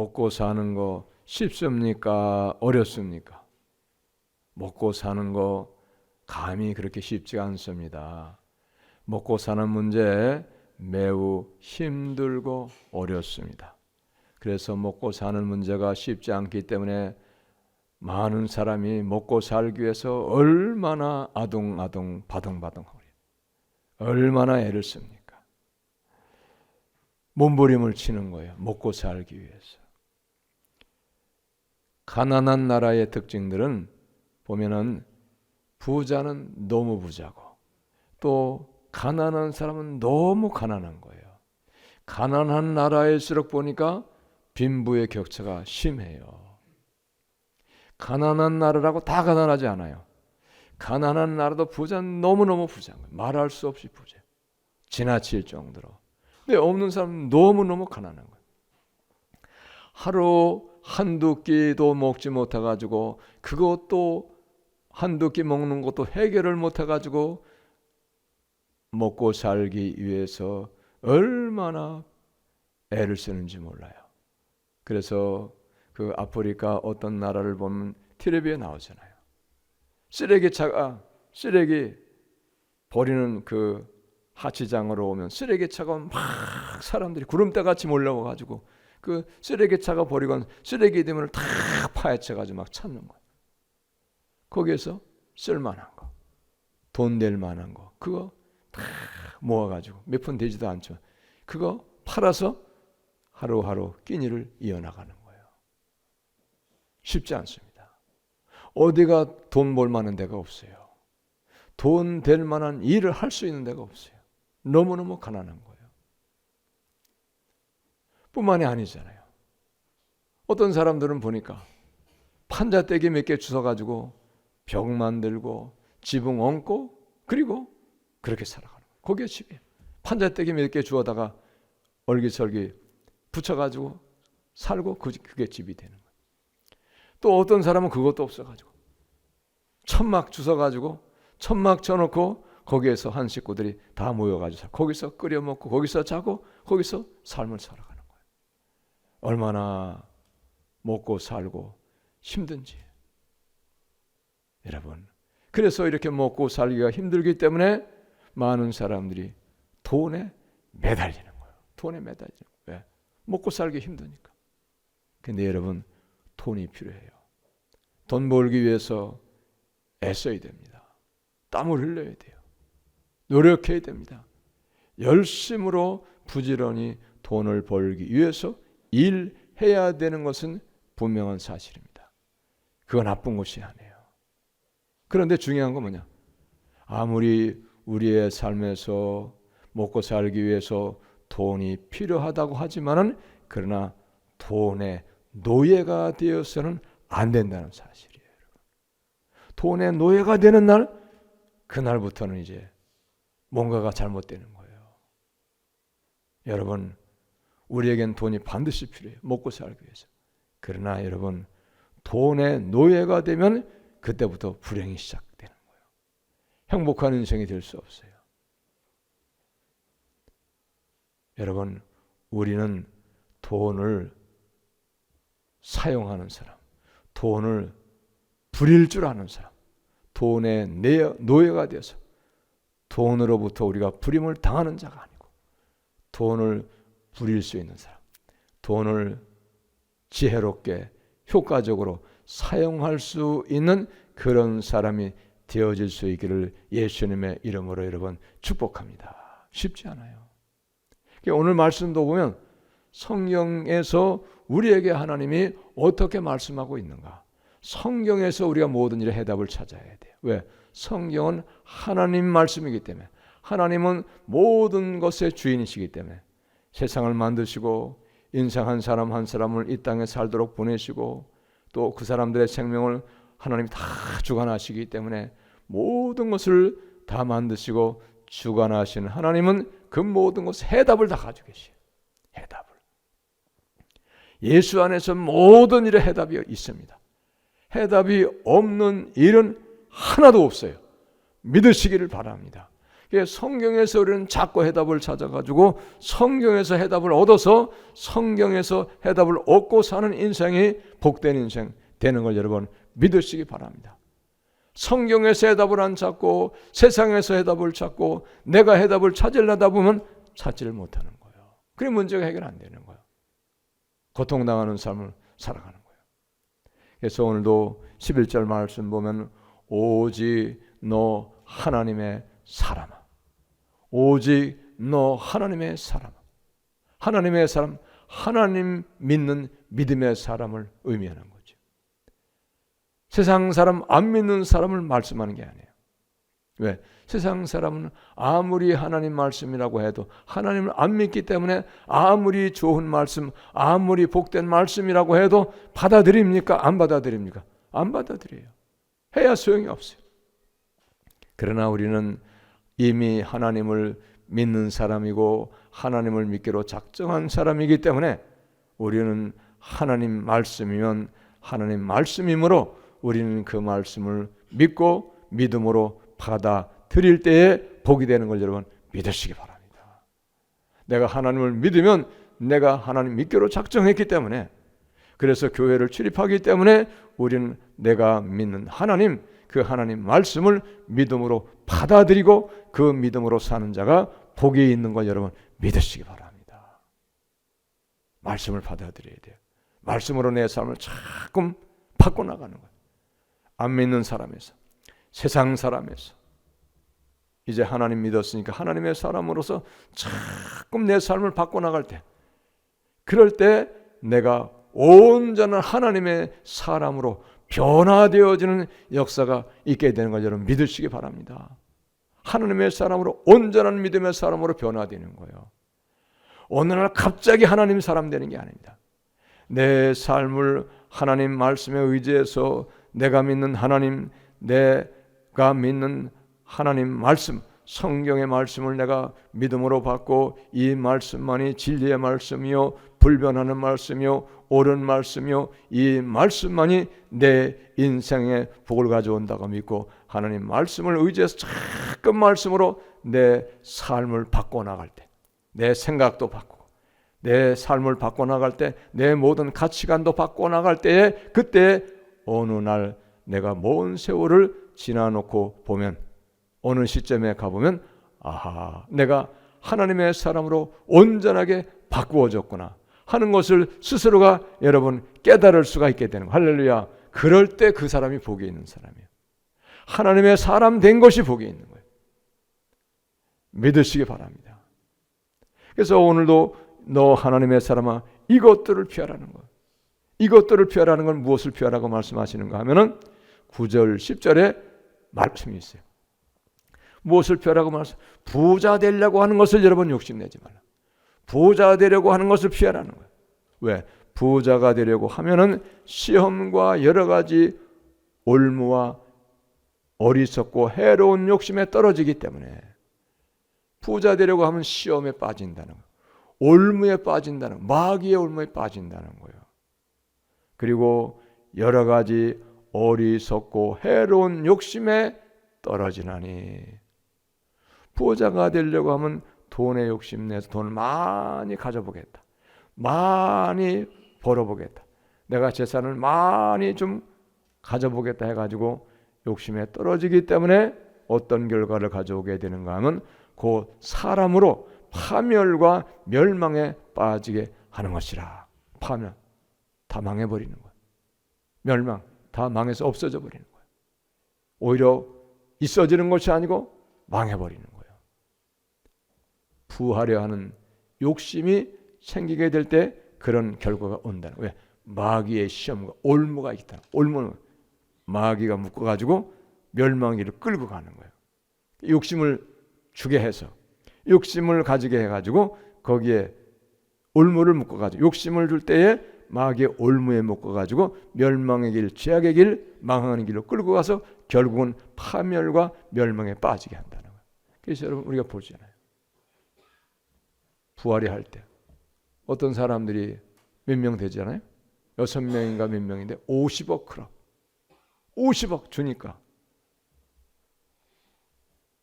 먹고 사는 거 쉽습니까? 어렵습니까? 먹고 사는 거 감히 그렇게 쉽지가 않습니다. 먹고 사는 문제 매우 힘들고 어렵습니다. 그래서 먹고 사는 문제가 쉽지 않기 때문에 많은 사람이 먹고 살기 위해서 얼마나 아둥아둥 바둥바둥하고 얼마나 애를 씁니까? 몸부림을 치는 거예요. 먹고 살기 위해서. 가난한 나라의 특징들은 보면은 부자는 너무 부자고 또 가난한 사람은 너무 가난한 거예요. 가난한 나라일수록 보니까 빈부의 격차가 심해요. 가난한 나라라고 다 가난하지 않아요. 가난한 나라도 부자는 너무너무 부자인 거예요. 말할 수 없이 부자. 지나칠 정도로. 근데 없는 사람은 너무너무 가난한 거예요. 하루 한두 끼도 먹지 못해가지고 그것도 한두 끼 먹는 것도 해결을 못해가지고 먹고 살기 위해서 얼마나 애를 쓰는지 몰라요. 그래서 그 아프리카 어떤 나라를 보면 텔레비에 나오잖아요. 쓰레기 버리는 그 하치장으로 오면 쓰레기차가 막 사람들이 구름대같이 몰려와가지고 그 쓰레기차가 버리고 쓰레기 대문을 다 파헤쳐가지고 막 찾는 거예요. 거기에서 쓸만한 거, 돈 낼 만한 거, 그거 다 모아가지고 몇 푼 되지도 않죠. 그거 팔아서 하루하루 끼니를 이어나가는 거예요. 쉽지 않습니다. 어디가 돈 벌 만한 데가 없어요. 돈 될 만한 일을 할 수 있는 데가 없어요. 너무너무 가난한 거예요. 뿐만이 아니잖아요. 어떤 사람들은 보니까 판자떼기 몇 개 주워가지고 벽 만들고 지붕 얹고 그리고 그렇게 살아가는 거예요. 그게 집이에요. 판자떼기 몇 개 주워다가 얼기설기 붙여가지고 살고 그게 집이 되는 거예요. 또 어떤 사람은 그것도 없어가지고 천막 주워가지고 천막 쳐놓고 거기에서 한 식구들이 다 모여가지고 거기서 끓여 먹고 거기서 자고 거기서 삶을 살아가는 거예요. 얼마나 먹고 살고 힘든지. 여러분, 그래서 이렇게 먹고 살기가 힘들기 때문에 많은 사람들이 돈에 매달리는 거예요. 돈에 매달리는 거예요. 왜? 먹고 살기 힘드니까. 근데 여러분, 돈이 필요해요. 돈 벌기 위해서 애써야 됩니다. 땀을 흘려야 돼요. 노력해야 됩니다. 열심으로 부지런히 돈을 벌기 위해서 일해야 되는 것은 분명한 사실입니다. 그건 나쁜 것이 아니에요. 그런데 중요한 건 뭐냐? 아무리 우리의 삶에서 먹고 살기 위해서 돈이 필요하다고 하지만은 그러나 돈의 노예가 되어서는 안 된다는 사실이에요. 돈의 노예가 되는 날, 그날부터는 이제 뭔가가 잘못되는 거예요. 여러분, 우리에겐 돈이 반드시 필요해요. 먹고 살기 위해서. 그러나 여러분, 돈의 노예가 되면 그때부터 불행이 시작되는 거예요. 행복한 인생이 될 수 없어요. 여러분, 우리는 돈을 사용하는 사람, 돈을 부릴 줄 아는 사람, 돈의 노예가 되어서 돈으로부터 우리가 부림을 당하는 자가 아니고 돈을 부릴 수 있는 사람, 돈을 지혜롭게 효과적으로 사용할 수 있는 그런 사람이 되어질 수 있기를 예수님의 이름으로 여러분 축복합니다. 쉽지 않아요. 오늘 말씀도 보면 성경에서 우리에게 하나님이 어떻게 말씀하고 있는가? 성경에서 우리가 모든 일에 해답을 찾아야 돼요. 왜? 성경은 하나님 말씀이기 때문에, 하나님은 모든 것의 주인이시기 때문에 세상을 만드시고 인생 한 사람 한 사람을 이 땅에 살도록 보내시고 또 그 사람들의 생명을 하나님이 다 주관하시기 때문에 모든 것을 다 만드시고 주관하신 하나님은 그 모든 것에 해답을 다 가지고 계세요. 해답을. 예수 안에서 모든 일에 해답이 있습니다. 해답이 없는 일은 하나도 없어요. 믿으시기를 바랍니다. 성경에서 우리는 자꾸 해답을 찾아가지고 성경에서 해답을 얻어서 성경에서 해답을 얻고 사는 인생이 복된 인생 되는 걸 여러분 믿으시기 바랍니다. 성경에서 해답을 안 찾고 세상에서 해답을 찾고 내가 해답을 찾으려다 보면 찾지를 못하는 거예요. 그래 문제가 해결 안 되는 거예요. 고통당하는 삶을 살아가는 거예요. 그래서 오늘도 11절 말씀 보면 오직 너 하나님의 사람아, 오직 너 하나님의 사람아. 하나님의 사람, 하나님 믿는 믿음의 사람을 의미하는 거죠. 세상 사람, 안 믿는 사람을 말씀하는 게 아니에요. 왜? 세상 사람은 아무리 하나님 말씀이라고 해도 하나님을 안 믿기 때문에 아무리 좋은 말씀, 아무리 복된 말씀이라고 해도 받아들입니까? 안 받아들입니까? 안 받아들여요. 해야 소용이 없어요. 그러나 우리는 이미 하나님을 믿는 사람이고 하나님을 믿기로 작정한 사람이기 때문에 우리는 하나님 말씀이면 하나님 말씀이므로 우리는 그 말씀을 믿고 믿음으로 받아들일 때에 복이 되는 걸 여러분 믿으시기 바랍니다. 내가 하나님을 믿으면 내가 하나님 믿기로 작정했기 때문에, 그래서 교회를 출입하기 때문에 우리는 내가 믿는 하나님, 그 하나님 말씀을 믿음으로 받아들이고 그 믿음으로 사는 자가 복이 있는 걸 여러분 믿으시기 바랍니다. 말씀을 받아들여야 돼요. 말씀으로 내 삶을 자꾸 바꿔나가는 거예요. 안 믿는 사람에서, 세상 사람에서 이제 하나님 믿었으니까 하나님의 사람으로서 자꾸 내 삶을 바꿔나갈 때, 그럴 때 내가 온전한 하나님의 사람으로 변화되어지는 역사가 있게 되는 걸 여러분 믿으시기 바랍니다. 하나님의 사람으로, 온전한 믿음의 사람으로 변화되는 거예요. 어느 날 갑자기 하나님 사람 되는 게 아닙니다. 내 삶을 하나님 말씀에 의지해서 내가 믿는 하나님, 내가 믿는 하나님 말씀, 성경의 말씀을 내가 믿음으로 받고 이 말씀만이 진리의 말씀이요 불변하는 말씀이요 옳은 말씀이요 이 말씀만이 내 인생에 복을 가져온다고 믿고 하나님 말씀을 의지해서 자꾸 말씀으로 내 삶을 바꿔나갈 때, 내 생각도 바꾸고 내 삶을 바꿔나갈 때, 내 모든 가치관도 바꿔나갈 때에, 그때 어느 날 내가 먼 세월을 지나놓고 보면, 어느 시점에 가보면 아하, 내가 하나님의 사람으로 온전하게 바꾸어졌구나 하는 것을 스스로가 여러분 깨달을 수가 있게 되는 거예요. 할렐루야. 그럴 때 그 사람이 복이 있는 사람이에요. 하나님의 사람 된 것이 복이 있는 거예요. 믿으시기 바랍니다. 그래서 오늘도 너 하나님의 사람아 이것들을 피하라는 거예요. 이것들을 피하라는 건 무엇을 피하라고 말씀하시는가 하면은 9절 10절에 말씀이 있어요. 무엇을 피하라고 말씀? 부자 되려고 하는 것을 여러분 욕심내지 말라. 부자 되려고 하는 것을 피하라는 거예요. 왜? 부자가 되려고 하면은 시험과 여러 가지 올무와 어리석고 해로운 욕심에 떨어지기 때문에, 부자 되려고 하면 시험에 빠진다는 거예요. 올무에 빠진다는 거예요. 마귀의 올무에 빠진다는 거예요. 그리고 여러 가지 어리석고 해로운 욕심에 떨어지나니, 부자가 되려고 하면 돈에 욕심내서 돈을 많이 가져보겠다, 많이 벌어보겠다, 내가 재산을 많이 좀 가져보겠다 해가지고 욕심에 떨어지기 때문에 어떤 결과를 가져오게 되는가 하면 그 사람으로 파멸과 멸망에 빠지게 하는 것이라. 파멸, 다 망해버리는 거예요. 멸망, 다 망해서 없어져 버리는 거예요. 오히려 있어지는 것이 아니고 망해버리는 거예요. 부하려 하는 욕심이 생기게 될 때 그런 결과가 온다는 거예요. 왜? 마귀의 시험과 올무가 있다. 올무는 마귀가 묶어가지고 멸망의 길을 끌고 가는 거예요. 욕심을 주게 해서, 욕심을 가지게 해가지고 거기에 올무를 묶어가지고, 욕심을 줄 때에 마귀의 올무에 묶어가지고 멸망의 길, 죄악의 길, 망하는 길로 끌고 가서 결국은 파멸과 멸망에 빠지게 한다는 거예요. 그래서 여러분 우리가 보잖아요. 부활이 할 때 어떤 사람들이 몇 명 되잖아요. 6명인가 몇 명인데 50억 크럽, 50억 주니까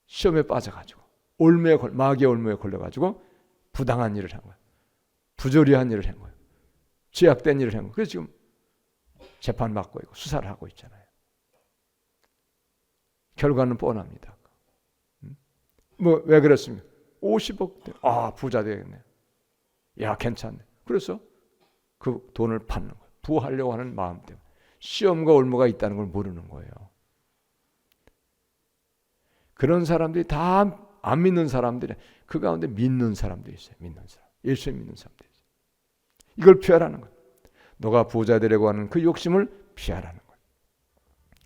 시험에 빠져가지고 마귀의 올무에 걸려가지고 부당한 일을 한 거예요. 부조리한 일을 한 거예요. 죄악된 일을 한 거예요. 그래서 지금 재판받고 있고 수사를 하고 있잖아요. 결과는 뻔합니다. 왜 그랬습니까? 50억 부자 되겠네. 야, 괜찮네. 그래서 그 돈을 받는 거예요. 부하려고 하는 마음 때문에. 시험과 올무가 있다는 걸 모르는 거예요. 그런 사람들이 다 안 믿는 사람들이, 그 가운데 믿는 사람들이 있어요. 믿는 사람. 예수 믿는 사람들이 있어요. 이걸 피하라는 거예요. 너가 부자 되려고 하는 그 욕심을 피하라는 거예요.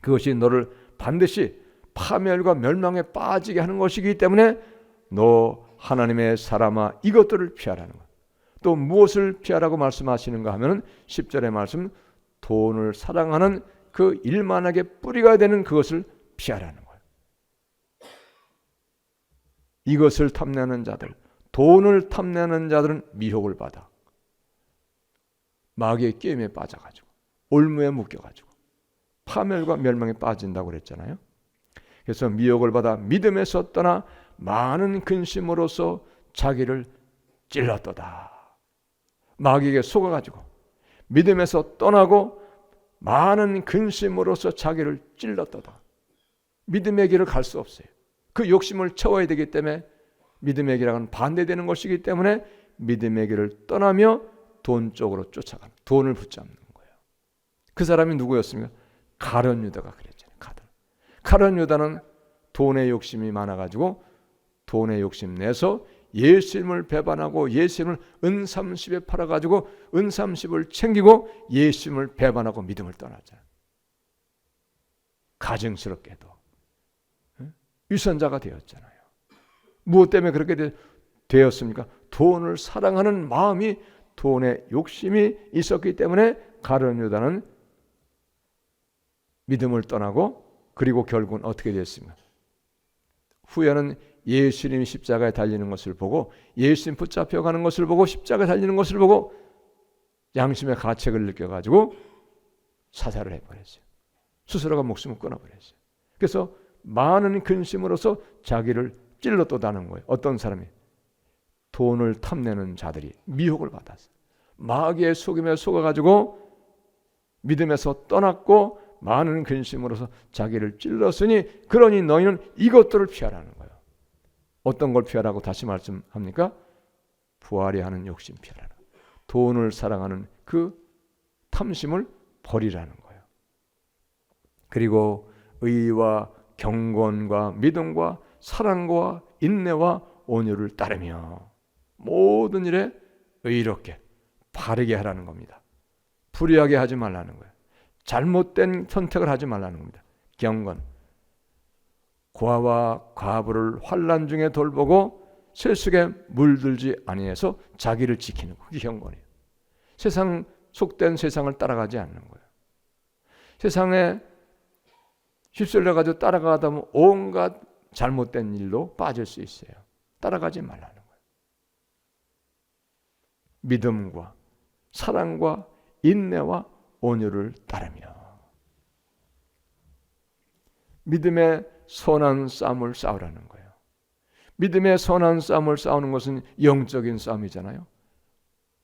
그것이 너를 반드시 파멸과 멸망에 빠지게 하는 것이기 때문에 너 하나님의 사람아 이것들을 피하라는 거예요. 또 무엇을 피하라고 말씀하시는가 하면 10절의 말씀, 돈을 사랑하는 그 일만하게 뿌리가 되는 그것을 피하라는 거예요. 이것을 탐내는 자들, 돈을 탐내는 자들은 미혹을 받아 마귀의 게임에 빠져가지고 올무에 묶여가지고 파멸과 멸망에 빠진다고 그랬잖아요. 그래서 미혹을 받아 믿음에서 떠나 많은 근심으로서 자기를 찔렀도다. 마귀에게 속아가지고 믿음에서 떠나고 많은 근심으로서 자기를 찔렀도다. 믿음의 길을 갈 수 없어요. 그 욕심을 채워야 되기 때문에 믿음의 길하고는 반대되는 것이기 때문에 믿음의 길을 떠나며 돈 쪽으로 쫓아가는, 돈을 붙잡는 거예요. 그 사람이 누구였습니까? 가룟 유다가 그랬잖아요. 가룟 유다는 돈의 욕심이 많아가지고 돈의 욕심 내서 예수님을 배반하고 예수님을 은 30에 팔아가지고 은 30을 챙기고 예수님을 배반하고 믿음을 떠났잖아요. 가증스럽게도 위선자가 되었잖아요. 무엇 때문에 그렇게 되었습니까? 돈을 사랑하는 마음이, 돈의 욕심이 있었기 때문에 가룟 유다는 믿음을 떠나고, 그리고 결국은 어떻게 됐습니까? 후에는 예수님이 십자가에 달리는 것을 보고, 예수님 붙잡혀가는 것을 보고, 십자가에 달리는 것을 보고 양심의 가책을 느껴가지고 사살을 해버렸어요. 스스로가 목숨을 끊어버렸어요. 그래서 많은 근심으로서 자기를 찔렀다는 거예요. 어떤 사람이? 돈을 탐내는 자들이 미혹을 받았어요. 마귀의 속임에 속아가지고 믿음에서 떠났고 많은 근심으로서 자기를 찔렀으니 그러니 너희는 이것들을 피하라는 거예요. 어떤 걸 피하라고 다시 말씀합니까? 부하려 하는 욕심 피하라는 거예요. 돈을 사랑하는 그 탐심을 버리라는 거예요. 그리고 의와 경건과 믿음과 사랑과 인내와 온유를 따르며 모든 일에 의롭게 바르게 하라는 겁니다. 불의하게 하지 말라는 거예요. 잘못된 선택을 하지 말라는 겁니다. 경건, 고아와 과부를 환난 중에 돌보고 세속에 물들지 아니해서 자기를 지키는 거, 그게 경건이에요. 세상 속된 세상을 따라가지 않는 거예요. 세상에 휩쓸려 가지고 따라가다 보면 온갖 잘못된 일로 빠질 수 있어요. 따라가지 말라는 거예요. 믿음과 사랑과 인내와 온유를 따르며 믿음의 선한 싸움을 싸우라는 거예요. 믿음의 선한 싸움을 싸우는 것은 영적인 싸움이잖아요.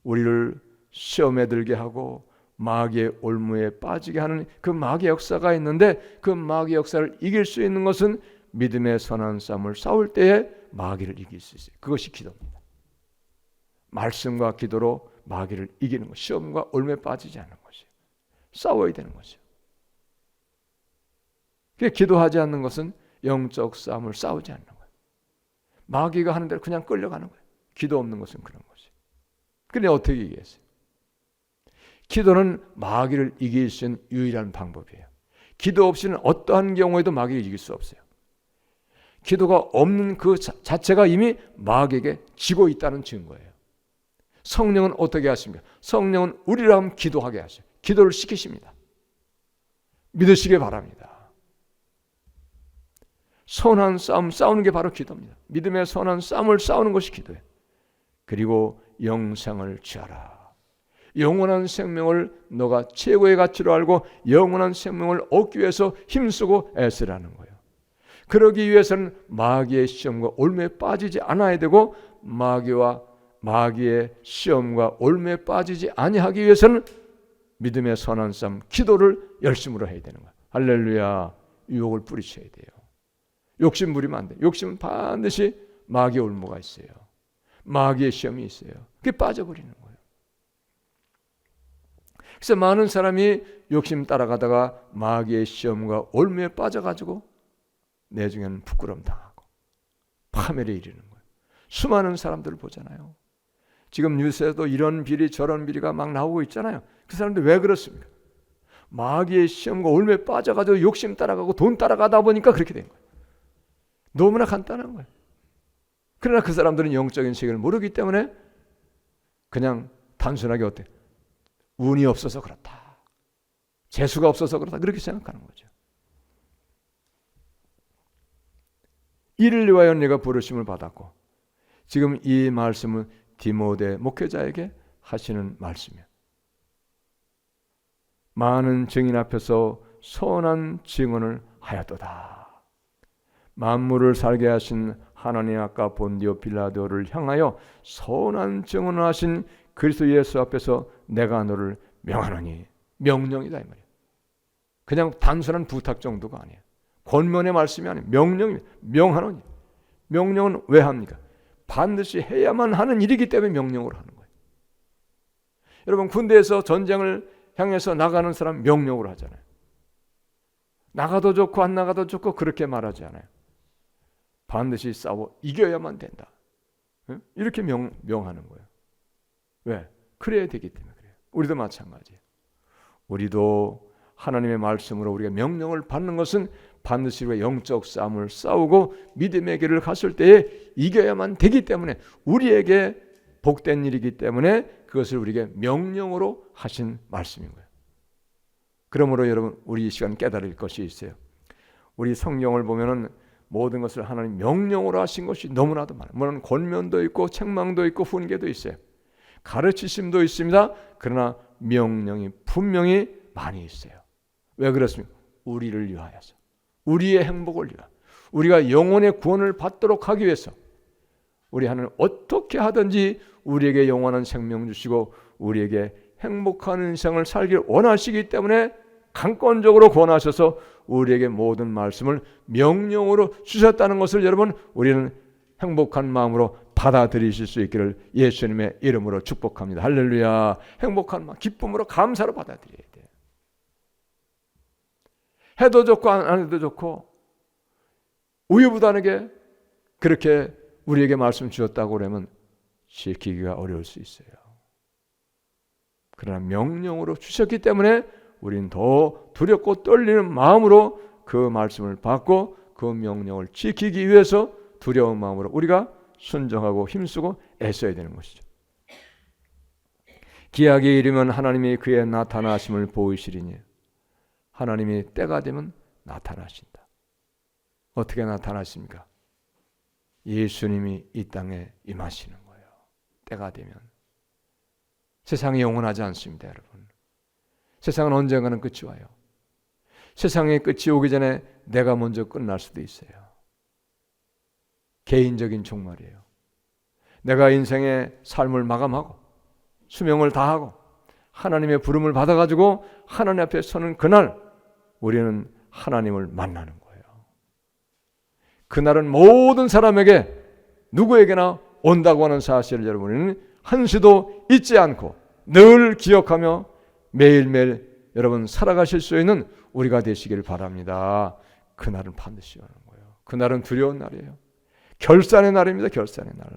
우리를 시험에 들게 하고 마귀의 올무에 빠지게 하는 그 마귀의 역사가 있는데, 그 마귀의 역사를 이길 수 있는 것은 믿음의 선한 싸움을 싸울 때에 마귀를 이길 수 있어요. 그것이 기도입니다. 말씀과 기도로 마귀를 이기는 것, 시험과 올무에 빠지지 않는 것이에요. 싸워야 되는 것이에요. 기도하지 않는 것은 영적 싸움을 싸우지 않는 거예요. 마귀가 하는 대로 그냥 끌려가는 거예요. 기도 없는 것은 그런 것이에요. 그런데 어떻게 이기겠어요? 기도는 마귀를 이길 수 있는 유일한 방법이에요. 기도 없이는 어떠한 경우에도 마귀를 이길 수 없어요. 기도가 없는 그 자체가 이미 마귀에게 지고 있다는 증거예요. 성령은 어떻게 하십니까? 성령은 우리를 하면 기도하게 하셔요. 기도를 시키십니다. 믿으시기 바랍니다. 선한 싸움 싸우는 게 바로 기도입니다. 믿음의 선한 싸움을 싸우는 것이 기도예요. 그리고 영생을 취하라. 영원한 생명을 너가 최고의 가치로 알고 영원한 생명을 얻기 위해서 힘쓰고 애쓰라는 거예요. 그러기 위해서는 마귀의 시험과 올무에 빠지지 않아야 되고, 마귀의 시험과 올무에 빠지지 아니하기 위해서는 믿음의 선한 싸움, 기도를 열심으로 해야 되는 거야. 할렐루야. 유혹을 뿌리쳐야 돼요. 욕심 부리면 안 돼. 욕심은 반드시 마귀의 올무가 있어요. 마귀의 시험이 있어요. 그게 빠져버리는 거예요. 그래서 많은 사람이 욕심 따라가다가 마귀의 시험과 올무에 빠져가지고 내중에는 부끄러움 당하고 파멸에 이르는 거예요. 수많은 사람들을 보잖아요. 지금 뉴스에도 이런 비리 저런 비리가 막 나오고 있잖아요. 그 사람들 왜 그렇습니까? 마귀의 시험과 올무에 빠져가지고 욕심 따라가고 돈 따라가다 보니까 그렇게 된 거예요. 너무나 간단한 거예요. 그러나 그 사람들은 영적인 세계를 모르기 때문에 그냥 단순하게 어때? 운이 없어서 그렇다, 재수가 없어서 그렇다, 그렇게 생각하는 거죠. 이를 위하여 내가 부르심을 받았고, 지금 이 말씀은 디모데 목회자에게 하시는 말씀이에요. 많은 증인 앞에서 선한 증언을 하였도다. 만물을 살게 하신 하나님 아까 본디오 빌라도를 향하여 선한 증언을 하신 그리스도 예수 앞에서 내가 너를 명하노니, 명령이다 이 말이에요. 그냥 단순한 부탁 정도가 아니에요. 권면의 말씀이 아니에요. 명령입니다. 명하노니. 명령은 왜 합니까? 반드시 해야만 하는 일이기 때문에 명령으로 하는 거예요. 여러분, 군대에서 전쟁을 향해서 나가는 사람 명령으로 하잖아요. 나가도 좋고 안 나가도 좋고 그렇게 말하지 않아요. 반드시 싸워 이겨야만 된다. 이렇게 명하는 거예요. 왜? 그래야 되기 때문에 그래요. 우리도 마찬가지예요. 우리도 하나님의 말씀으로 우리가 명령을 받는 것은 반드시 우리가 영적 싸움을 싸우고 믿음의 길을 갔을 때에 이겨야만 되기 때문에, 우리에게 복된 일이기 때문에 그것을 우리에게 명령으로 하신 말씀인 거예요. 그러므로 여러분, 우리 이 시간 깨달을 것이 있어요. 우리 성경을 보면은 모든 것을 하나님 명령으로 하신 것이 너무나도 많아요. 물론 권면도 있고 책망도 있고 훈계도 있어요. 가르치심도 있습니다. 그러나 명령이 분명히 많이 있어요. 왜 그렇습니까? 우리를 위하여서, 우리의 행복을 위하여, 우리가 영혼의 구원을 받도록 하기 위해서 우리 하나님 어떻게 하든지 우리에게 영원한 생명 주시고 우리에게 행복한 인생을 살기를 원하시기 때문에 강권적으로 권하셔서 우리에게 모든 말씀을 명령으로 주셨다는 것을 여러분, 우리는 행복한 마음으로 받아들이실 수 있기를 예수님의 이름으로 축복합니다. 할렐루야. 행복한 마음, 기쁨으로 감사로 받아들여야 돼요. 해도 좋고 안 해도 좋고 우유부단하게 그렇게 우리에게 말씀 주셨다고 그러면 지키기가 어려울 수 있어요. 그러나 명령으로 주셨기 때문에 우리는 더 두렵고 떨리는 마음으로 그 말씀을 받고 그 명령을 지키기 위해서 두려운 마음으로 우리가 순종하고 힘쓰고 애써야 되는 것이죠. 기약이 이르면 하나님이 그의 나타나심을 보이시리니, 하나님이 때가 되면 나타나신다. 어떻게 나타나십니까? 예수님이 이 땅에 임하시는 거예요. 때가 되면. 세상이 영원하지 않습니다, 여러분. 세상은 언젠가는 끝이 와요. 세상의 끝이 오기 전에 내가 먼저 끝날 수도 있어요. 개인적인 종말이에요. 내가 인생의 삶을 마감하고 수명을 다하고 하나님의 부름을 받아가지고 하나님 앞에 서는 그날 우리는 하나님을 만나는 거예요. 그날은 모든 사람에게 누구에게나 온다고 하는 사실을 여러분은 한시도 잊지 않고 늘 기억하며 매일매일 여러분 살아가실 수 있는 우리가 되시길 바랍니다. 그날은 반드시 오는 거예요. 그날은 두려운 날이에요. 결산의 날입니다. 결산의 날.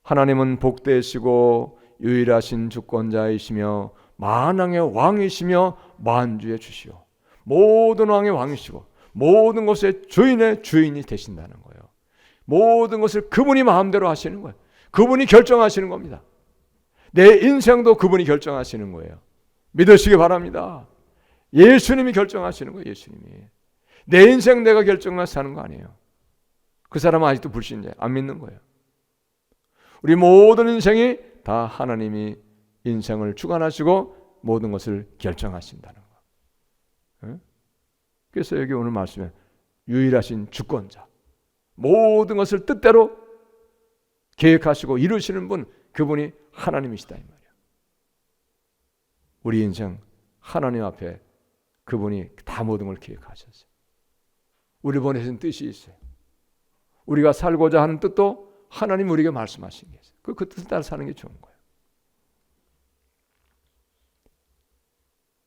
하나님은 복되시고 유일하신 주권자이시며 만왕의 왕이시며 만주의 주시오. 모든 왕의 왕이시고 모든 것의 주인의 주인이 되신다는 거예요. 모든 것을 그분이 마음대로 하시는 거예요. 그분이 결정하시는 겁니다. 내 인생도 그분이 결정하시는 거예요. 믿으시기 바랍니다. 예수님이 결정하시는 거예요. 예수님이. 내 인생 내가 결정해서 사는 거 아니에요. 그 사람은 아직도 불신자예요. 안 믿는 거예요. 우리 모든 인생이 다 하나님이 인생을 주관하시고 모든 것을 결정하신다는 거. 그래서 여기 오늘 말씀에 유일하신 주권자, 모든 것을 뜻대로 계획하시고 이루시는 분, 그분이 하나님이시다 이 말이야. 우리 인생 하나님 앞에 그분이 다 모든 걸 계획하셨어요. 우리 보내신 뜻이 있어요. 우리가 살고자 하는 뜻도 하나님 우리에게 말씀하신 게 있어요. 그 뜻을 따라 사는 게 좋은 거예요.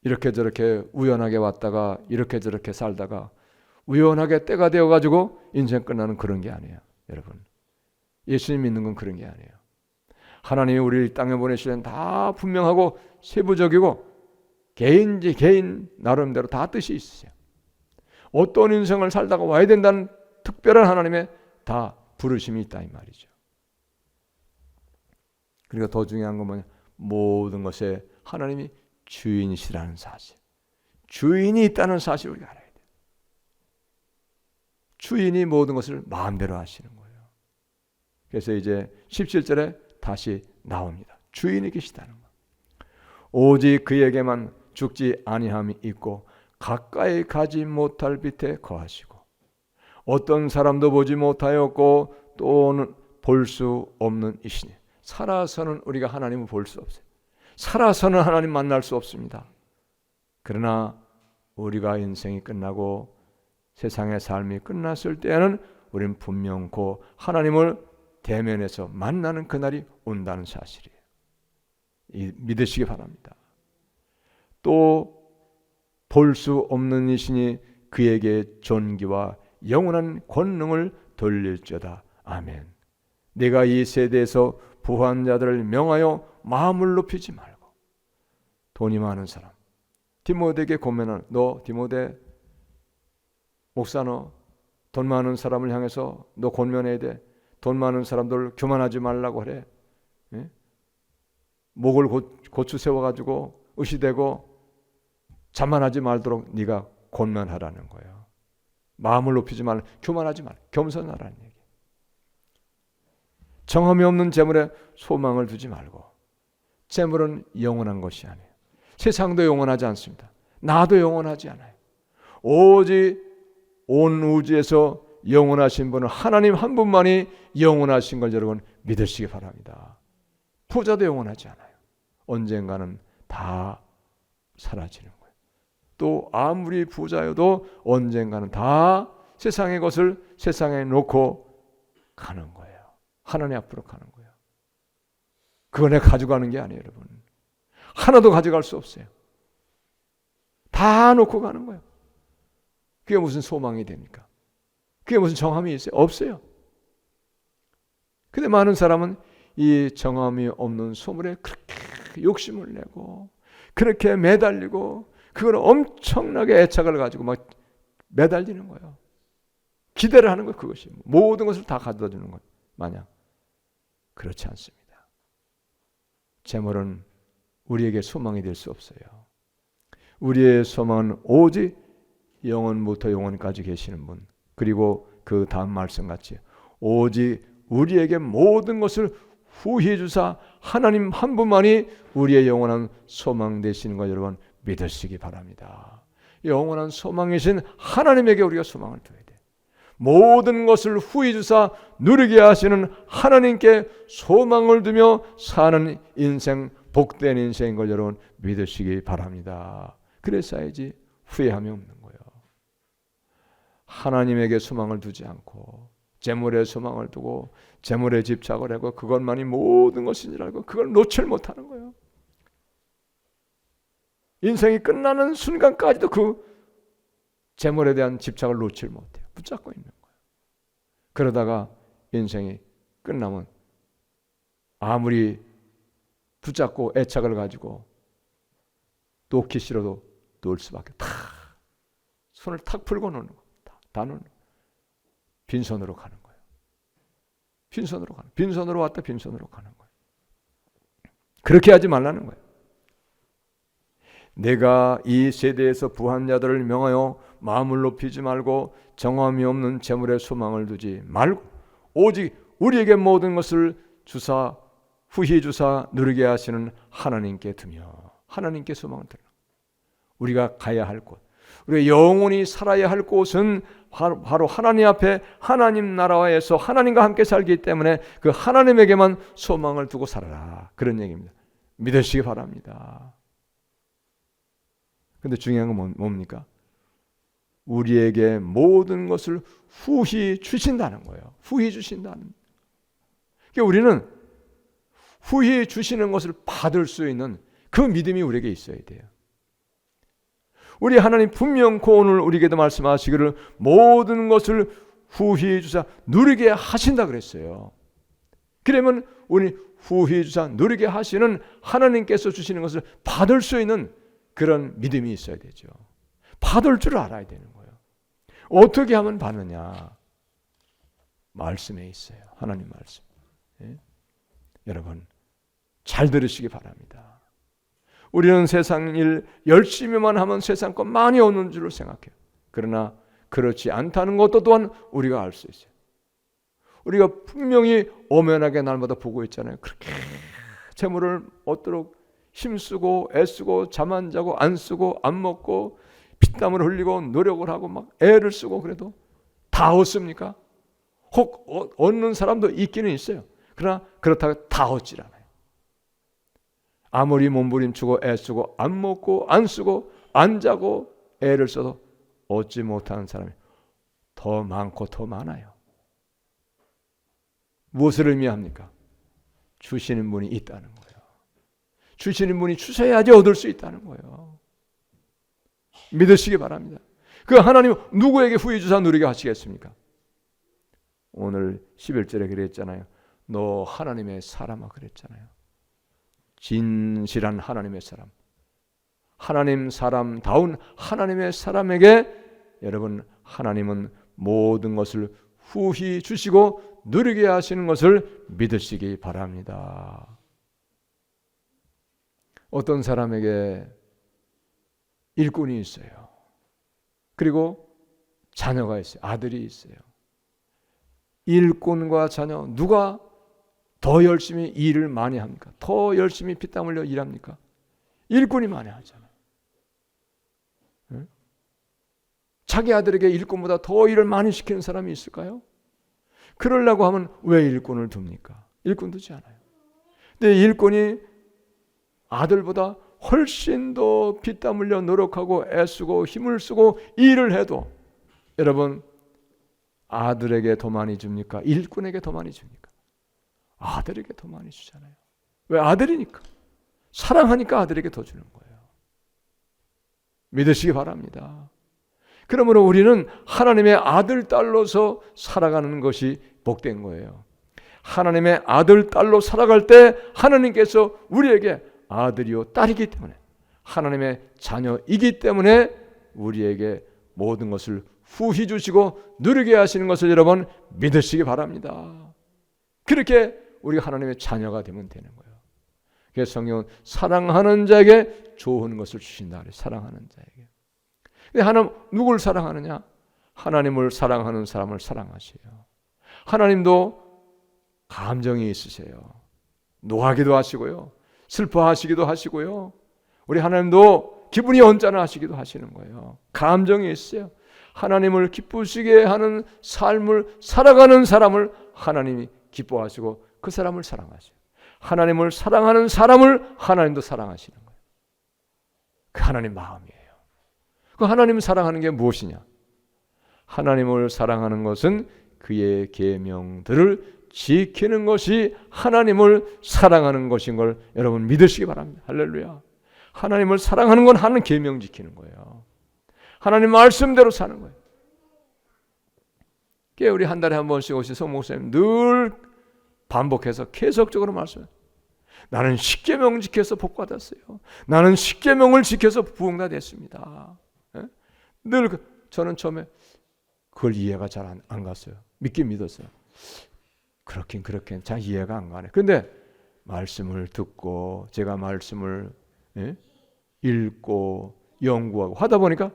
이렇게 저렇게 우연하게 왔다가 이렇게 저렇게 살다가 우연하게 때가 되어가지고 인생 끝나는 그런 게 아니에요. 여러분, 예수님 믿는 건 그런 게 아니에요. 하나님이 우리를 땅에 보내시는 다 분명하고 세부적이고 개인 나름대로 다 뜻이 있으세요. 어떤 인생을 살다가 와야 된다는 특별한 하나님의 다 부르심이 있다 이 말이죠. 그리고 더 중요한 건 뭐냐? 모든 것에 하나님이 주인이시라는 사실, 주인이 있다는 사실을 우리가 알아야 돼요. 주인이 모든 것을 마음대로 하시는 거예요. 그래서 이제 17절에 다시 나옵니다. 주인이 계시다는 거. 오직 그에게만 죽지 아니함이 있고 가까이 가지 못할 빛에 거하시고 어떤 사람도 보지 못하였고 또는 볼 수 없는 이시니. 살아서는 우리가 하나님을 볼 수 없어요. 살아서는 하나님 만날 수 없습니다. 그러나 우리가 인생이 끝나고 세상의 삶이 끝났을 때에는 우리는 분명코 하나님을 대면해서 만나는 그날이 온다는 사실이에요. 믿으시기 바랍니다. 또 볼 수 없는 이시니 그에게 존귀와 영원한 권능을 돌릴지어다. 아멘. 내가 이 세대에서 부한 자들을 명하여 마음을 높이지 말고. 돈이 많은 사람, 디모데에게 고면하는, 너 디모데 목사, 너 돈 많은 사람을 향해서 너 권면해야 돼. 돈 많은 사람들 교만하지 말라고 그래. 예? 목을 고추 세워가지고 의시되고 자만하지 말도록 네가 권면하라는 거예요. 마음을 높이지 말라, 교만하지 말라, 겸손하라는 얘기. 정함이 없는 재물에 소망을 두지 말고. 재물은 영원한 것이 아니에요. 세상도 영원하지 않습니다. 나도 영원하지 않아요. 오직 온 우주에서 영원하신 분은 하나님 한 분만이 영원하신 걸 여러분 믿으시기 바랍니다. 부자도 영원하지 않아요. 언젠가는 다 사라지는 거예요. 또 아무리 부자여도 언젠가는 다 세상의 것을 세상에 놓고 가는 거예요. 하나님 앞으로 가는 거예요. 그거 내가 가져가는 게 아니에요, 여러분. 하나도 가져갈 수 없어요. 다 놓고 가는 거예요. 그게 무슨 소망이 됩니까? 그게 무슨 정함이 있어요? 없어요. 근데 많은 사람은 이 정함이 없는 소물에 그렇게 욕심을 내고 그렇게 매달리고 그걸 엄청나게 애착을 가지고 막 매달리는 거예요. 기대를 하는 거예요. 그것이 모든 것을 다 가져다 주는 것 마냥. 그렇지 않습니다. 재물은 우리에게 소망이 될 수 없어요. 우리의 소망은 오직 영원부터 영원까지 계시는 분, 그리고 그 다음 말씀같이 오직 우리에게 모든 것을 후히 주사 하나님 한 분만이 우리의 영원한 소망 되시는 것 여러분 믿으시기 바랍니다. 영원한 소망이신 하나님에게 우리가 소망을 둬야 돼요. 모든 것을 후히 주사 누리게 하시는 하나님께 소망을 두며 사는 인생, 복된 인생인 걸 여러분 믿으시기 바랍니다. 그랬어야지 후회함이 없는 거예요. 하나님에게 소망을 두지 않고 재물에 소망을 두고 재물에 집착을 하고 그것만이 모든 것인 줄 알고 그걸 놓칠 못하는 거예요. 인생이 끝나는 순간까지도 그 재물에 대한 집착을 놓칠 못해요. 붙잡고 있는 거예요. 그러다가 인생이 끝나면 아무리 붙잡고 애착을 가지고 놓기 싫어도 놓을 수밖에. 손을 탁 풀고 놓는 거예요. 다 놓는 거예요. 빈손으로 가는 거예요. 빈손으로 가는 거예요. 빈손으로 왔다 빈손으로 가는 거예요. 그렇게 하지 말라는 거예요. 내가 이 세대에서 부한 자들을 명하여 마음을 높이지 말고 정함이 없는 재물에 소망을 두지 말고 오직 우리에게 모든 것을 주사 후히 주사 누리게 하시는 하나님께 두며 하나님께 소망을 두라. 우리가 가야 할 곳, 우리가 영원히 살아야 할 곳은 바로 하나님 앞에 하나님 나라에서 하나님과 함께 살기 때문에 그 하나님에게만 소망을 두고 살아라. 그런 얘기입니다. 믿으시기 바랍니다. 근데 중요한 건 뭡니까? 우리에게 모든 것을 후히 주신다는 거예요. 후히 주신다는. 그러니까 우리는 후히 주시는 것을 받을 수 있는 그 믿음이 우리에게 있어야 돼요. 우리 하나님 분명코 오늘 우리에게도 말씀하시기를 모든 것을 후히 주사 누리게 하신다 그랬어요. 그러면 우리 후히 주사 누리게 하시는 하나님께서 주시는 것을 받을 수 있는 그런 믿음이 있어야 되죠. 받을 줄 알아야 되는 거예요. 어떻게 하면 받느냐? 말씀에 있어요. 하나님 말씀. 예? 여러분 잘 들으시기 바랍니다. 우리는 세상 일 열심히만 하면 세상 것 많이 얻는 줄로 생각해요. 그러나 그렇지 않다는 것도 또한 우리가 알 수 있어요. 우리가 분명히 엄연하게 날마다 보고 있잖아요. 그렇게 재물을 얻도록 힘쓰고 애쓰고 잠 안 자고 안 쓰고 안 먹고 피땀을 흘리고 노력을 하고 막 애를 쓰고 그래도 다 얻습니까? 혹 얻는 사람도 있기는 있어요. 그러나 그렇다고 다 얻질 않아요. 아무리 몸부림치고 애쓰고 안 먹고 안 쓰고 안 자고 애를 써도 얻지 못하는 사람이 더 많고 더 많아요. 무엇을 의미합니까? 주시는 분이 있다는 거예요. 주시는 분이 주셔야지 얻을 수 있다는 거예요. 믿으시기 바랍니다. 그 하나님 누구에게 후히 주사 누리게 하시겠습니까? 오늘 11절에 그랬잖아요. 너 하나님의 사람아 그랬잖아요. 진실한 하나님의 사람, 하나님 사람다운 하나님의 사람에게 여러분 하나님은 모든 것을 후히 주시고 누리게 하시는 것을 믿으시기 바랍니다. 어떤 사람에게 일꾼이 있어요. 그리고 자녀가 있어요. 아들이 있어요. 일꾼과 자녀 누가 더 열심히 일을 많이 합니까? 더 열심히 피땀 흘려 일합니까? 일꾼이 많이 하잖아요. 네? 자기 아들에게 일꾼보다 더 일을 많이 시키는 사람이 있을까요? 그러려고 하면 왜 일꾼을 둡니까? 일꾼 두지 않아요. 근데 일꾼이 아들보다 훨씬 더 피땀 흘려 노력하고 애쓰고 힘을 쓰고 일을 해도 여러분 아들에게 더 많이 줍니까? 일꾼에게 더 많이 줍니까? 아들에게 더 많이 주잖아요. 왜? 아들이니까. 사랑하니까 아들에게 더 주는 거예요. 믿으시기 바랍니다. 그러므로 우리는 하나님의 아들, 딸로서 살아가는 것이 복된 거예요. 하나님의 아들, 딸로 살아갈 때 하나님께서 우리에게 아들이요 딸이기 때문에 하나님의 자녀이기 때문에 우리에게 모든 것을 후히 주시고 누리게 하시는 것을 여러분 믿으시기 바랍니다. 그렇게 우리가 하나님의 자녀가 되면 되는 거예요. 그래서 성경은 사랑하는 자에게 좋은 것을 주신다 그래요. 사랑하는 자에게. 근데 하나님 누굴 사랑하느냐? 하나님을 사랑하는 사람을 사랑하세요. 하나님도 감정이 있으세요. 노하기도 하시고요. 슬퍼하시기도 하시고요. 우리 하나님도 기분이 언짢아하시기도 하시는 거예요. 감정이 있어요. 하나님을 기쁘시게 하는 삶을 살아가는 사람을 하나님이 기뻐하시고 그 사람을 사랑하세요. 하나님을 사랑하는 사람을 하나님도 사랑하시는 거예요. 그 하나님 마음이에요. 그 하나님을 사랑하는 게 무엇이냐? 하나님을 사랑하는 것은 그의 계명들을 지키는 것이 하나님을 사랑하는 것인 걸 여러분 믿으시기 바랍니다. 할렐루야. 하나님을 사랑하는 건 하나님 계명 지키는 거예요. 하나님 말씀대로 사는 거예요. 우리 한 달에 한 번씩 오신 송 목사님 늘 반복해서 계속적으로 말씀해요. 나는 십계명 지켜서 복 받았어요. 나는 십계명을 지켜서 부흥다 됐습니다. 늘 저는 처음에 그걸 이해가 잘 안 갔어요. 믿긴 믿었어요. 그렇긴 잘 이해가 안 가네. 근데 말씀을 듣고 제가 말씀을 읽고 연구하고 하다 보니까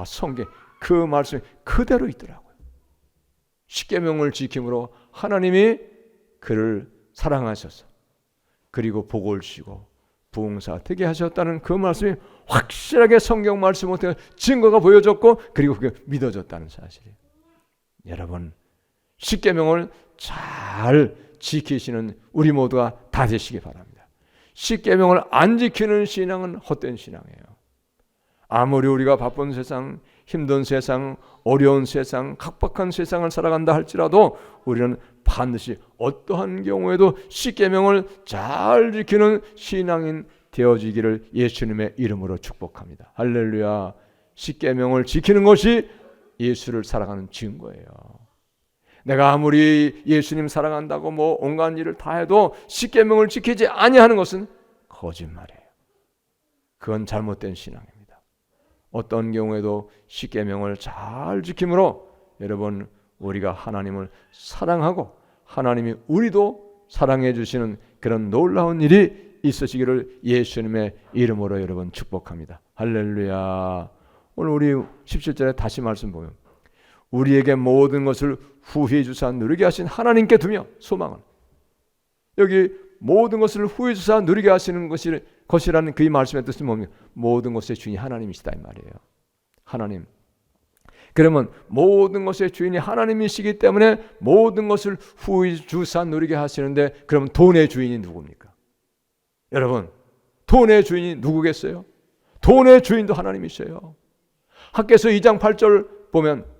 성경 그 말씀이 그대로 있더라고요. 십계명을 지킴으로 하나님이 그를 사랑하셔서 그리고 복을 주시고 부흥사 되게 하셨다는 그 말씀이 확실하게 성경 말씀을 통해 증거가 보여졌고 그리고 그게 믿어졌다는 사실이에요. 여러분, 십계명을 잘 지키시는 우리 모두가 다 되시기 바랍니다. 십계명을 안 지키는 신앙은 헛된 신앙이에요. 아무리 우리가 바쁜 세상, 힘든 세상, 어려운 세상, 각박한 세상을 살아간다 할지라도 우리는 반드시 어떠한 경우에도 십계명을 잘 지키는 신앙인 되어지기를 예수님의 이름으로 축복합니다. 할렐루야. 십계명을 지키는 것이 예수를 사랑하는 증거예요. 내가 아무리 예수님 사랑한다고 뭐 온갖 일을 다 해도 십계명을 지키지 아니하는 것은 거짓말이에요. 그건 잘못된 신앙입니다. 어떤 경우에도 십계명을 잘 지킴으로 여러분 우리가 하나님을 사랑하고 하나님이 우리도 사랑해 주시는 그런 놀라운 일이 있으시기를 예수님의 이름으로 여러분 축복합니다. 할렐루야. 오늘 우리 17절에 다시 말씀 보면 우리에게 모든 것을 후히 주사 누리게 하신 하나님께 두며 소망은, 여기 모든 것을 후히 주사 누리게 하시는 것이라는 그 말씀의 뜻은 뭡니까? 모든 것의 주인이 하나님이시다 이 말이에요. 하나님. 그러면 모든 것의 주인이 하나님이시기 때문에 모든 것을 후히 주사 누리게 하시는데, 그러면 돈의 주인이 누굽니까? 여러분, 돈의 주인이 누구겠어요? 돈의 주인도 하나님이셔요. 학개서 2장 8절 보면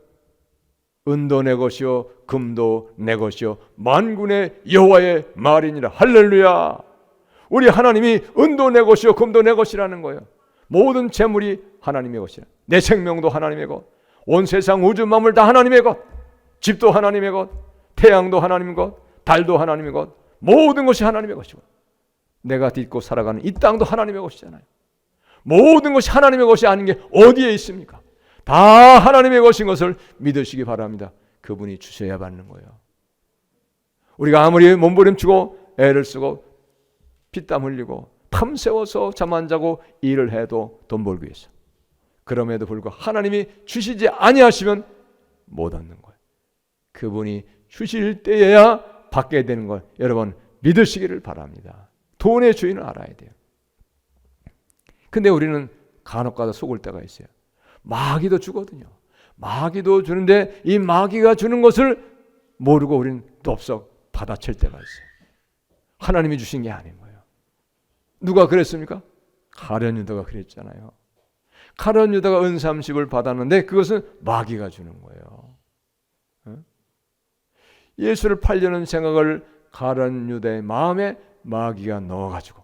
은도 내 것이요 금도 내 것이요 만군의 여호와의 말이니라. 할렐루야. 우리 하나님이 은도 내 것이요 금도 내 것이라는 거예요. 모든 재물이 하나님의 것이라. 내 생명도 하나님의 것, 온 세상 우주 만물 다 하나님의 것, 집도 하나님의 것, 태양도 하나님의 것, 달도 하나님의 것, 모든 것이 하나님의 것이고 내가 딛고 살아가는 이 땅도 하나님의 것이잖아요. 모든 것이 하나님의 것이 아닌 게 어디에 있습니까? 다 하나님의 것인 것을 믿으시기 바랍니다. 그분이 주셔야 받는 거예요. 우리가 아무리 몸부림치고 애를 쓰고 피땀 흘리고 밤새워서 잠 안 자고 일을 해도 돈 벌기 위해서, 그럼에도 불구하고 하나님이 주시지 아니하시면 못 얻는 거예요. 그분이 주실 때에야 받게 되는 걸 여러분 믿으시기를 바랍니다. 돈의 주인을 알아야 돼요. 근데 우리는 간혹가다 속을 때가 있어요. 마귀도 주거든요. 마귀도 주는데 이 마귀가 주는 것을 모르고 우리는 덥석 받아칠 때가 있어요. 하나님이 주신 게 아닌 거예요. 누가 그랬습니까? 가룟 유다가 그랬잖아요. 가룟 유다가 은 30을 받았는데 그것은 마귀가 주는 거예요. 예수를 팔려는 생각을 가룟 유다의 마음에 마귀가 넣어가지고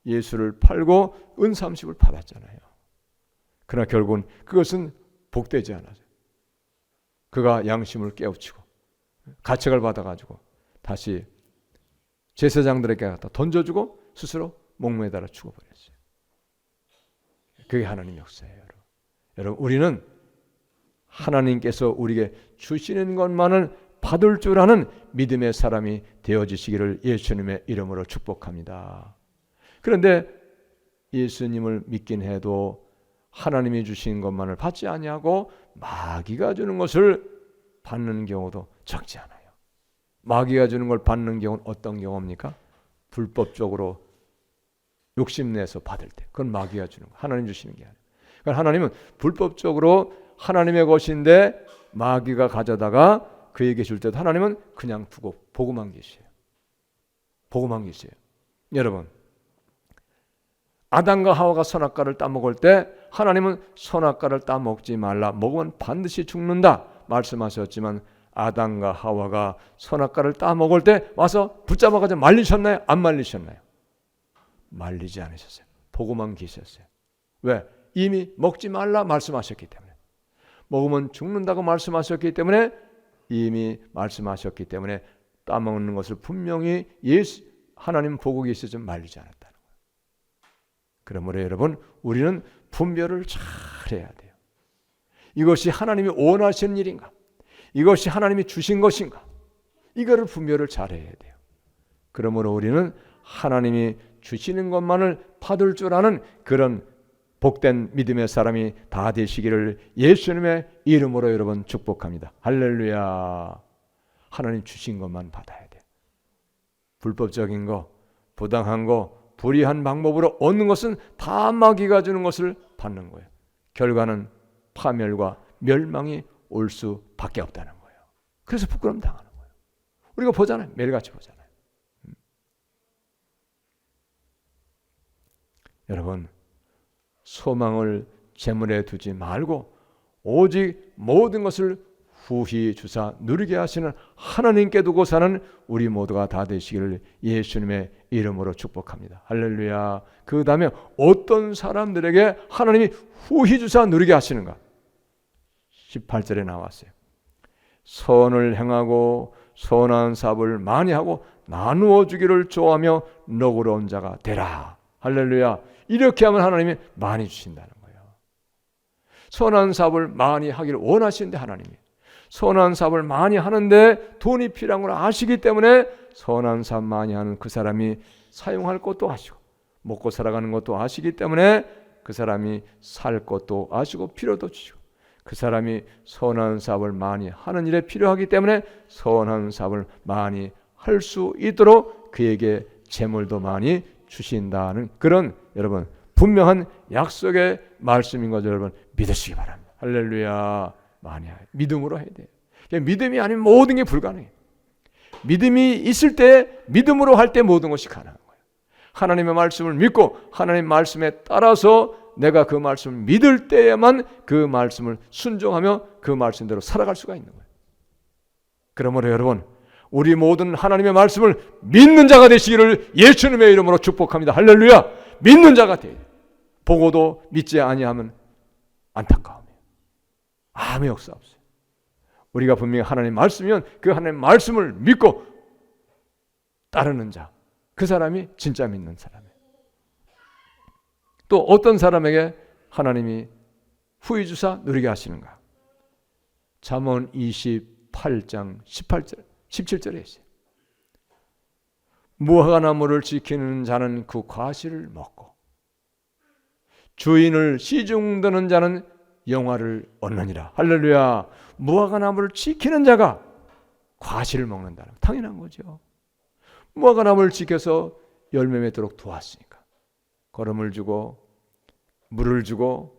예수를 팔고 은 30을 받았잖아요. 그러나 결국은 그것은 복되지 않아요. 그가 양심을 깨우치고 가책을 받아가지고 다시 제사장들에게 갖다 던져주고 스스로 목매달아 죽어버렸어요. 그게 하나님 역사예요. 여러분, 우리는 하나님께서 우리에게 주시는 것만을 받을 줄 아는 믿음의 사람이 되어지시기를 예수님의 이름으로 축복합니다. 그런데 예수님을 믿긴 해도 하나님이 주신 것만을 받지 아니하고 마귀가 주는 것을 받는 경우도 적지 않아요. 마귀가 주는 걸 받는 경우는 어떤 경우입니까? 불법적으로 욕심내서 받을 때, 그건 마귀가 주는 거, 하나님 주시는 게 아니에요. 그러니까 하나님은 불법적으로 하나님의 것인데 마귀가 가져다가 그에게 줄 때도 하나님은 그냥 두고 보고만 계세요. 보고만 계세요. 여러분, 아담과 하와가 선악과를 따먹을 때 하나님은 선악과를 따먹지 말라, 먹으면 반드시 죽는다 말씀하셨지만 아담과 하와가 선악과를 따먹을 때 와서 붙잡아가지고 말리셨나요? 안 말리셨나요? 말리지 않으셨어요. 보고만 계셨어요. 왜? 이미 먹지 말라 말씀하셨기 때문에, 먹으면 죽는다고 말씀하셨기 때문에, 이미 말씀하셨기 때문에 따먹는 것을 분명히 하나님 보고 계시지만 말리지 않았다는 거예요. 그러므로 여러분, 우리는 분별을 잘 해야 돼요. 이것이 하나님이 원하시는 일인가? 이것이 하나님이 주신 것인가? 이거를 분별을 잘 해야 돼요. 그러므로 우리는 하나님이 주시는 것만을 받을 줄 아는 그런 복된 믿음의 사람이 다 되시기를 예수님의 이름으로 여러분 축복합니다. 할렐루야. 하나님 주신 것만 받아야 돼요. 불법적인 거, 부당한 거, 불의한 방법으로 얻는 것은 다 마귀가 주는 것을 받는 거예요. 결과는 파멸과 멸망이 올 수밖에 없다는 거예요. 그래서 부끄러움 당하는 거예요. 우리가 보잖아요. 매일같이 보잖아요. 여러분, 소망을 재물에 두지 말고 오직 모든 것을 후히 주사 누리게 하시는 하나님께 두고 사는 우리 모두가 다 되시기를 예수님의 이름으로 축복합니다. 할렐루야. 그 다음에 어떤 사람들에게 하나님이 후히 주사 누리게 하시는가? 18절에 나왔어요. 선을 행하고 선한 사업을 많이 하고 나누어 주기를 좋아하며 너그러운 자가 되라. 할렐루야. 이렇게 하면 하나님이 많이 주신다는 거예요. 선한 사업을 많이 하기를 원하시는데 하나님이 선한 사업을 많이 하는데 돈이 필요한 걸 아시기 때문에 선한 사업 많이 하는 그 사람이 사용할 것도 아시고 먹고 살아가는 것도 아시기 때문에 그 사람이 살 것도 아시고 필요도 주시고 그 사람이 선한 사업을 많이 하는 일에 필요하기 때문에 선한 사업을 많이 할 수 있도록 그에게 재물도 많이 주신다는 그런 여러분 분명한 약속의 말씀인 것을 여러분 믿으시기 바랍니다. 할렐루야. 많이 믿음으로 해야 돼요. 믿음이 아니면 모든 게 불가능해요. 믿음이 있을 때 믿음으로 할 때 모든 것이 가능한 거예요. 하나님의 말씀을 믿고 하나님 말씀에 따라서 내가 그 말씀을 믿을 때에만 그 말씀을 순종하며 그 말씀대로 살아갈 수가 있는 거예요. 그러므로 여러분 우리 모든 하나님의 말씀을 믿는 자가 되시기를 예수님의 이름으로 축복합니다. 할렐루야. 믿는 자가 돼요. 보고도 믿지 아니하면 안타까움이에요. 아무 역사 없어요. 우리가 분명히 하나님 말씀이면 그 하나님 말씀을 믿고 따르는 자, 그 사람이 진짜 믿는 사람이에요. 또 어떤 사람에게 하나님이 후히 주사 누리게 하시는가? 잠언 28장 18절, 17절에 있어요. 무화과나무를 지키는 자는 그 과실을 먹고 주인을 시중드는 자는 영화를 얻느니라. 할렐루야. 무화과나무를 지키는 자가 과실을 먹는다는 당연한 거죠. 무화과나무를 지켜서 열매 맺도록 도왔으니까 거름을 주고 물을 주고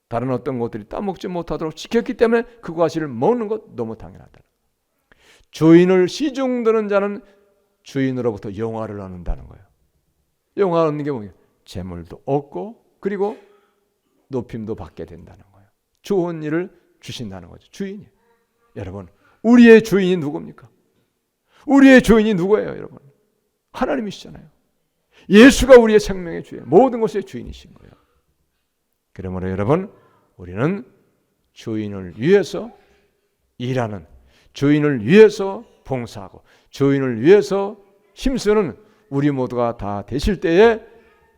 다른 어떤 것들이 따먹지 못하도록 지켰기 때문에 그 과실을 먹는 것 너무 당연하다. 주인을 시중드는 자는 주인으로부터 영화를 얻는다는 거예요. 영화 얻는 게 뭐예요? 재물도 얻고 그리고 높임도 받게 된다는 거예요. 좋은 일을 주신다는 거죠. 주인이. 여러분, 우리의 주인이 누굽니까? 우리의 주인이 누구예요, 여러분? 하나님이시잖아요. 예수가 우리의 생명의 주인, 모든 것의 주인이신 거예요. 그러므로 여러분, 우리는 주인을 위해서 일하는, 주인을 위해서 봉사하고, 주인을 위해서 힘쓰는 우리 모두가 다 되실 때에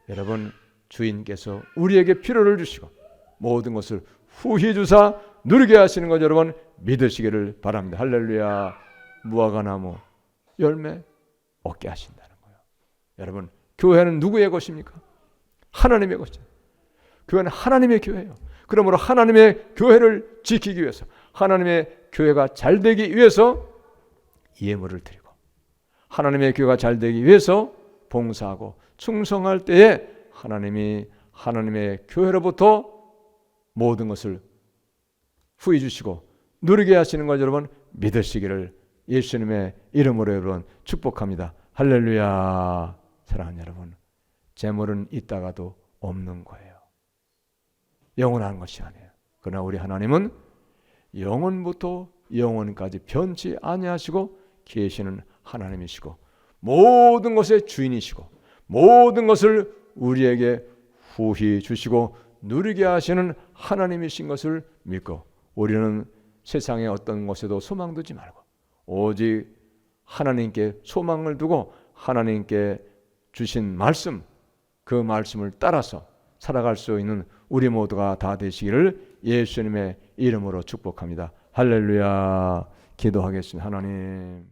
여러분, 주인께서 우리에게 필요를 주시고 모든 것을 후히 주사 누리게 하시는 것 여러분 믿으시기를 바랍니다. 할렐루야. 무화과나무 열매 얻게 하신다는 거예요. 여러분, 교회는 누구의 것입니까? 하나님의 것이죠. 교회는 하나님의 교회예요. 그러므로 하나님의 교회를 지키기 위해서 하나님의 교회가 잘 되기 위해서 예물을 드리고 하나님의 교회가 잘 되기 위해서 봉사하고 충성할 때에 하나님이 하나님의 교회로부터 모든 것을 후히 주시고 누리게 하시는 것 여러분 믿으시기를 예수님의 이름으로 여러분 축복합니다. 할렐루야. 사랑하는 여러분, 재물은 있다가도 없는 거예요. 영원한 것이 아니에요. 그러나 우리 하나님은 영원부터 영원까지 변치 아니하시고 계시는 하나님이시고 모든 것의 주인이시고 모든 것을 우리에게 후히 주시고 누리게 하시는 하나님이신 것을 믿고 우리는 세상의 어떤 것에도 소망 두지 말고 오직 하나님께 소망을 두고 하나님께 주신 말씀, 그 말씀을 따라서 살아갈 수 있는 우리 모두가 다 되시기를 예수님의 이름으로 축복합니다. 할렐루야. 기도하겠습니다. 하나님.